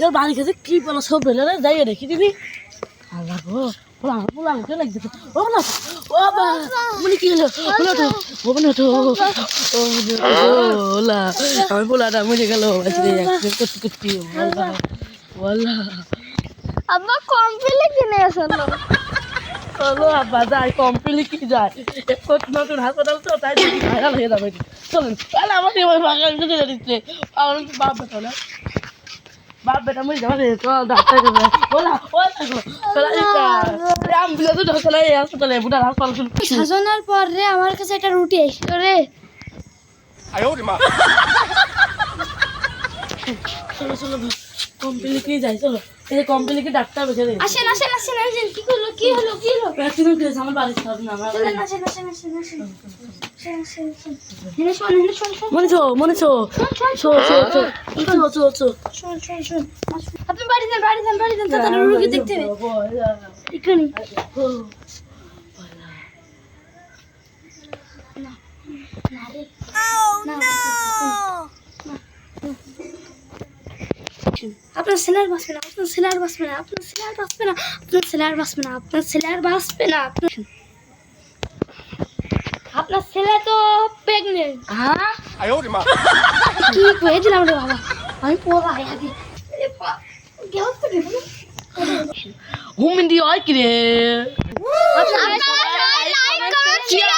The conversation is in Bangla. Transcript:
তোর বাড়ি কাছে কি বলো সব বেলে রে যাই দেখি দিবি আল্লাহ গো পোলা উঠে লাগছে ও না ও বা মনে কি হলো বলো তো ও বলো তো ও ওলা আমি পোলাটা মরে গেল আজকে অ্যাক্সিডেন্ট করতে ওলা ওলা আব্বা কমপ্লিট কিনে আসলো চলো আব্বা যাই কমপ্লিটলি কি যায় একটু নতুন হাসপাতাল তো তাই দেখি ভাইরাল হয়ে যাবে চলুন তাহলে আমাকে এবার ভাইরাল করে দিচ্ছে আমার বাপ বেটা না বাপ বেটা মরে যাবে চল ডাক্তার বলা অ্যাম্বুলেন্স ঢোকলে এই হাসপাতালে বুড়ার হাসপাতাল সাজানোর পর রে আমার কাছে একটা রুটি এসলো রে চলো চলো কমপ্লিটলি যাই চলো এই কমপ্লিটলি ডাক্তার বেঁচে দেয় আসেন আসেন আসেন আসেন কি হলো কি হলো কি হলো অ্যাক্সিডেন্ট হয়েছে আমার বাড়ির সামনে আমার আসেন আসেন আসেন আসেন আসেন মনে ছো আপনি বাড়ি যান তাড়াতাড়ি রোগী দেখতে হবে এখানে আপনার ছেলের বাঁচবে না আপনার ছেলের বাঁচবে না আপনার ছেলের বাঁচবে না আপনার ছেলের বাঁচবে না আপনার ছেলের বাঁচবে না আপনার ছেলে তো প্রেগনেন্ট হ্যাঁ কি কয়ে দিলাম রে বাবা আমি পড়া আগে হুমিন্দি হয় কি রে আপনারা সবাই লাইক কমেন্ট শেয়ার